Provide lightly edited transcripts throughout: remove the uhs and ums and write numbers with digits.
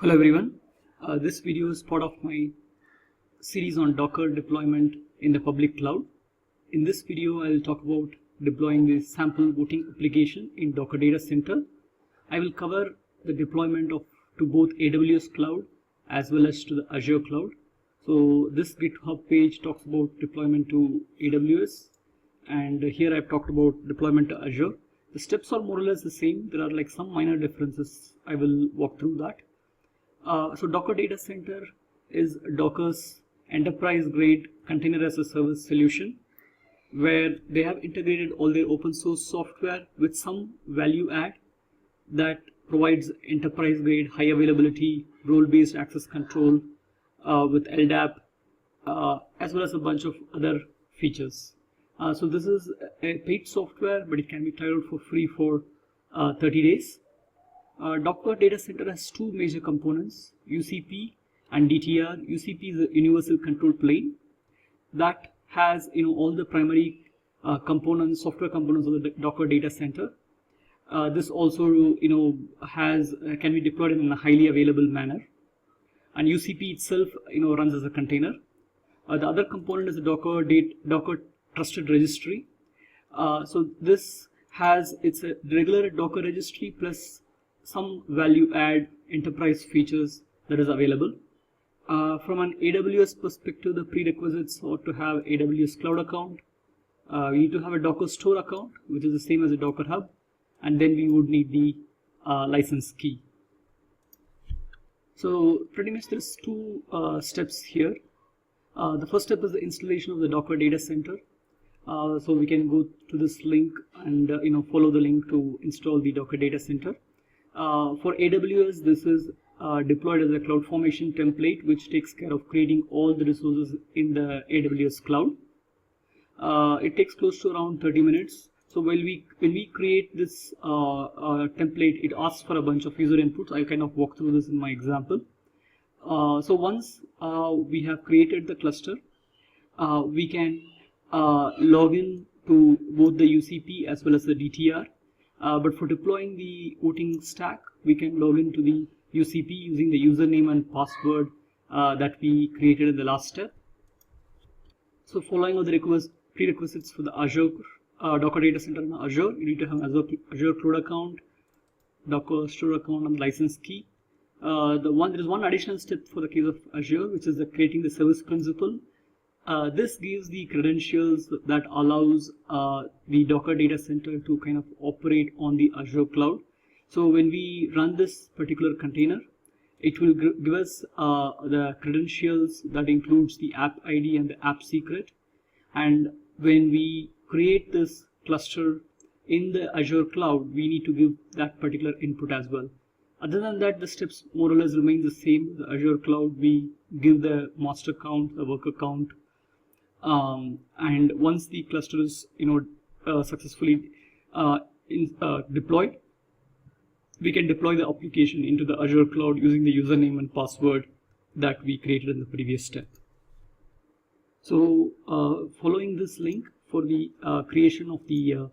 Hello everyone, this video is part of my series on Docker deployment in the public cloud. In this video I will talk about deploying the sample voting application in Docker Data Center. I will cover the deployment to both AWS Cloud as well as to the Azure Cloud. So this GitHub page talks about deployment to AWS, and here I've talked about deployment to Azure. The steps are more or less the same. There are like some minor differences. I will walk through that. So Docker Data Center is Docker's enterprise-grade container as a service solution, where they have integrated all their open source software with some value add that provides enterprise-grade, high availability, role-based access control with LDAP, as well as a bunch of other features. So this is a paid software, but it can be tried out for free for 30 days. Docker Data Center has two major components, UCP and DTR. UCP is a universal control plane that has all the primary components, software components of the Docker Data Center. This also can be deployed in a highly available manner, and UCP itself runs as a container. The other component is the Docker Trusted Registry. So this it's a regular Docker registry plus some value add enterprise features that is available. From an AWS perspective, the prerequisites are to have AWS Cloud account. We need to have a Docker Store account, which is the same as a Docker Hub, and then we would need the license key. So pretty much there's two steps here. The first step is the installation of the Docker Data Center. So we can go to this link and follow the link to install the Docker Data Center. For AWS, this is deployed as a Cloud Formation template, which takes care of creating all the resources in the AWS Cloud. It takes close to around 30 minutes. So when we create this template, it asks for a bunch of user inputs. I kind of walk through this in my example. So once we have created the cluster, we can log in to both the UCP as well as the DTR. But for deploying the voting stack, we can log into the UCP using the username and password that we created in the last step. So following all the prerequisites for the Azure Docker Data Center in Azure, you need to have Azure Cloud account, Docker Store account, and license key. There is one additional step for the case of Azure, which is creating the service principal. This gives the credentials that allows the Docker Data Center to kind of operate on the Azure Cloud. So when we run this particular container, it will give us the credentials that includes the app ID and the app secret. And when we create this cluster in the Azure Cloud, we need to give that particular input as well. Other than that, the steps more or less remain the same. The Azure Cloud, we give the master count, the worker count, and once the cluster is successfully deployed, we can deploy the application into the Azure Cloud using the username and password that we created in the previous step. So following this link for the creation of the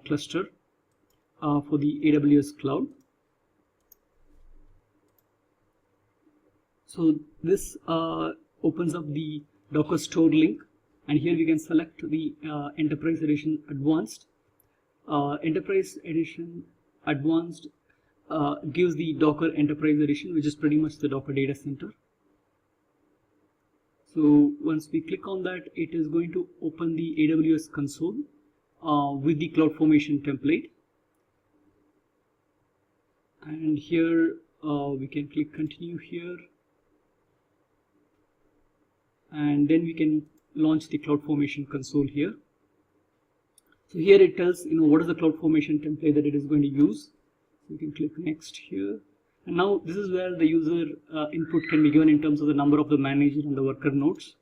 cluster for the AWS Cloud. So this opens up the Docker Store link, and here we can select the Enterprise Edition Advanced. Enterprise Edition Advanced gives the Docker Enterprise Edition, which is pretty much the Docker Data Center. So once we click on that, it is going to open the AWS console with the Cloud Formation template. And here we can click continue here. And then we can launch the Cloud Formation console here. So here it tells what is the Cloud Formation template that it is going to use. So you can click next here, and now this is where the user input can be given in terms of the number of the manager and the worker nodes.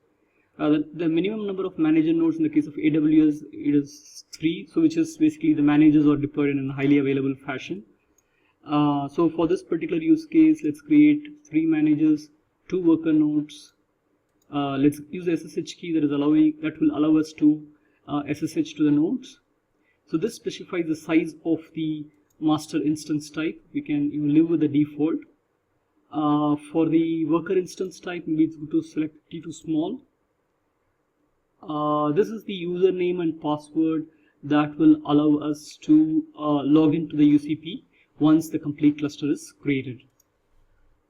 The minimum number of manager nodes in the case of AWS, it is 3, so which is basically the managers are deployed in a highly available fashion. So for this particular use case, let's create 3 managers, 2 worker nodes. Let's use the SSH key that will allow us to SSH to the nodes. So this specifies the size of the master instance type. We can live with the default. For the worker instance type, maybe it's good to select T2 small. This is the username and password that will allow us to log into the UCP once the complete cluster is created.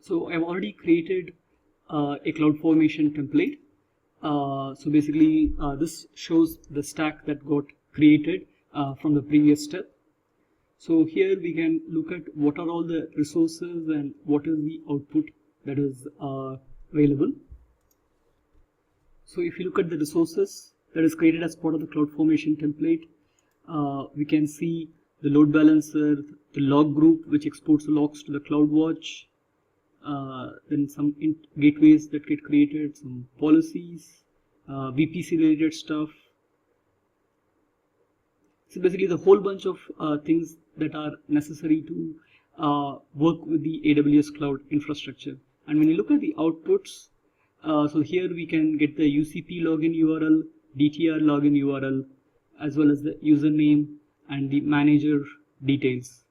So I've already created a Cloud Formation template. So basically this shows the stack that got created from the previous step. So here we can look at what are all the resources and what is the output that is available. So if you look at the resources that is created as part of the Cloud Formation template, we can see the load balancer, the log group which exports the logs to the CloudWatch, then some gateways that get created, some policies, VPC related stuff. So basically the whole bunch of things that are necessary to work with the AWS cloud infrastructure. And when you look at the outputs, so here we can get the UCP login URL, DTR login URL, as well as the username and the manager details.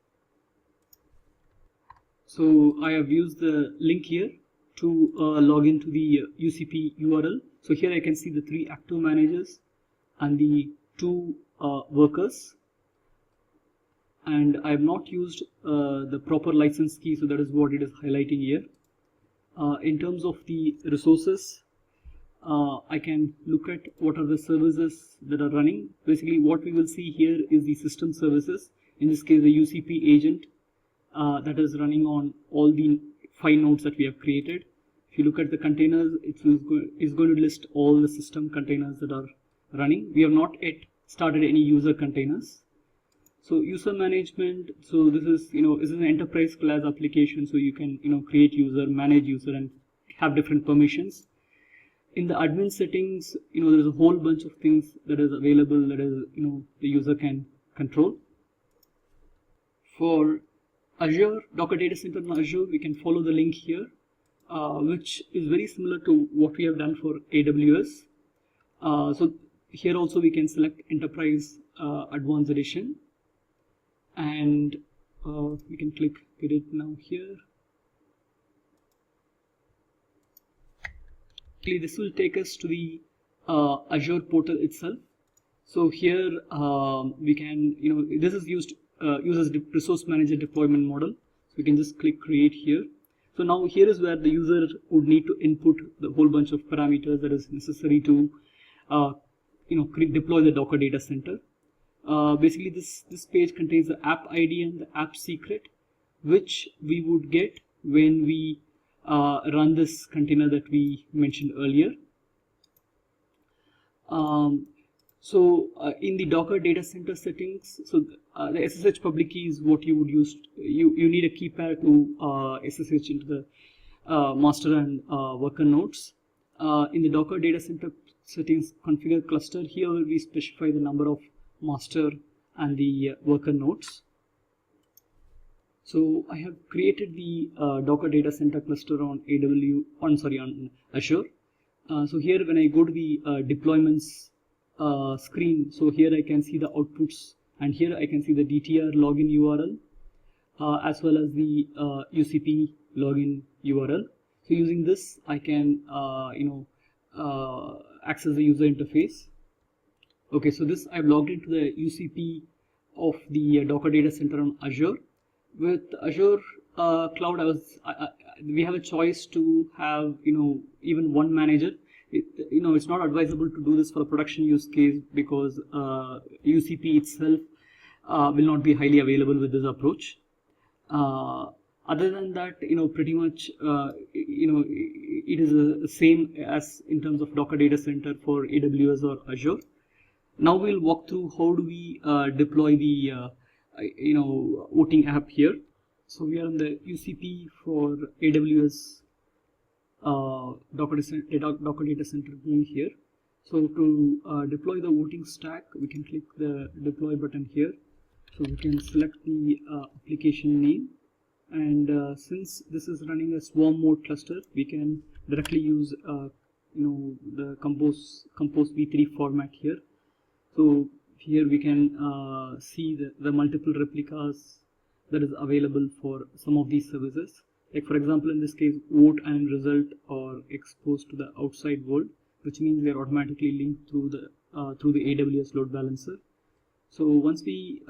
So I have used the link here to log into the UCP URL. So here I can see the 3 active managers and the 2 workers, and I have not used the proper license key, so that is what it is highlighting here. In terms of the resources, I can look at what are the services that are running. Basically what we will see here is the system services, in this case the UCP agent that is running on all the 5 nodes that we have created. If you look at the containers, it's going to list all the system containers that are running. We have not yet started any user containers. So user management, so this is this is an enterprise class application, so you can create user, manage user, and have different permissions. In the admin settings, there is a whole bunch of things that is available that is the user can control. For Azure, Docker Data Center on Azure, we can follow the link here, which is very similar to what we have done for AWS. So here also we can select Enterprise Advanced Edition, and we can click Get It Now here. This will take us to the Azure portal itself. So here we can, this is used uses resource manager deployment model. So we can just click create here. So now here is where the user would need to input the whole bunch of parameters that is necessary to deploy the Docker data center. Basically this page contains the app ID and the app secret, which we would get when we run this container that we mentioned earlier. In the Docker data center settings, so the SSH public key is what you would use. You need a key pair to SSH into the master and worker nodes. In the Docker data center settings configure cluster, here we specify the number of master and the worker nodes. So I have created the Docker data center cluster on on Azure. So here when I go to the deployments screen, so here I can see the outputs, and here I can see the DTR login URL as well as the UCP login URL. So using this I can access the user interface. Okay, so this I've logged into the UCP of the Docker data center on Azure. With Azure Cloud, we have a choice to have even one manager. It's not advisable to do this for a production use case because UCP itself will not be highly available with this approach. Other than that, pretty much it is the same as in terms of Docker data center for AWS or Azure. Now we'll walk through how do we deploy the voting app here. So we are on the UCP for AWS Docker data center view here. So to deploy the voting stack, we can click the deploy button here. So we can select the application name, and since this is running a swarm mode cluster, we can directly use the compose v3 format here. So here we can see the multiple replicas that is available for some of these services. Like for example, in this case, vote and result are exposed to the outside world, which means they are automatically linked through the AWS load balancer. So once we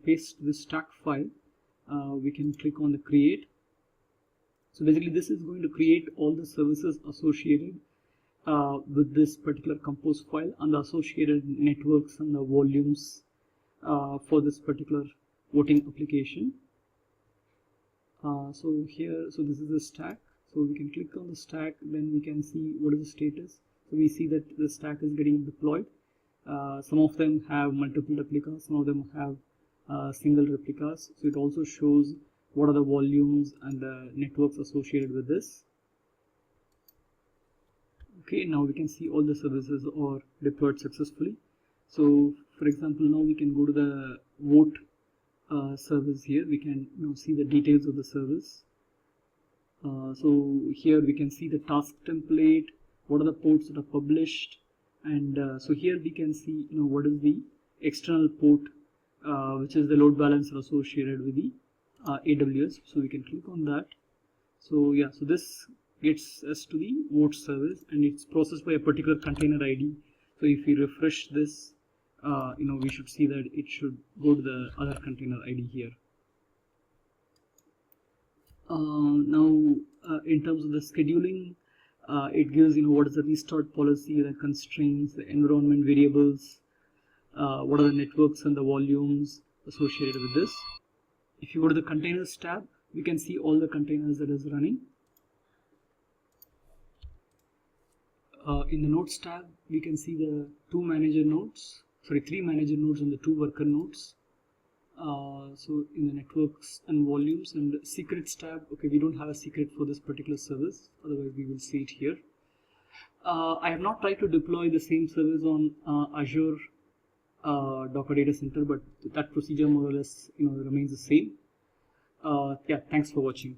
paste this stack file, we can click on the create. So basically, this is going to create all the services associated with this particular compose file and the associated networks and the volumes for this particular voting application. So this is the stack. So we can click on the stack, then we can see what is the status. So we see that the stack is getting deployed. Some of them have multiple replicas, some of them have single replicas. So it also shows what are the volumes and the networks associated with this. Okay, now we can see all the services are deployed successfully. So for example, now we can go to the vote service here. We can see the details of the service. So here we can see the task template, what are the ports that are published, and so here we can see what is the external port, which is the load balancer associated with the AWS. So we can click on that. So yeah, so this gets us to the vote service, and it's processed by a particular container ID. So if we refresh this, we should see that it should go to the other container ID here. Now in terms of the scheduling, it gives what is the restart policy, the constraints, the environment variables, what are the networks and the volumes associated with this. If you go to the containers tab, we can see all the containers that is running. In the nodes tab, we can see the three manager nodes and the 2 worker nodes. So in the networks and volumes and secrets tab, okay, we don't have a secret for this particular service, otherwise we will see it here. I have not tried to deploy the same service on Azure Docker data center, but that procedure more or less remains the same. Yeah, thanks for watching.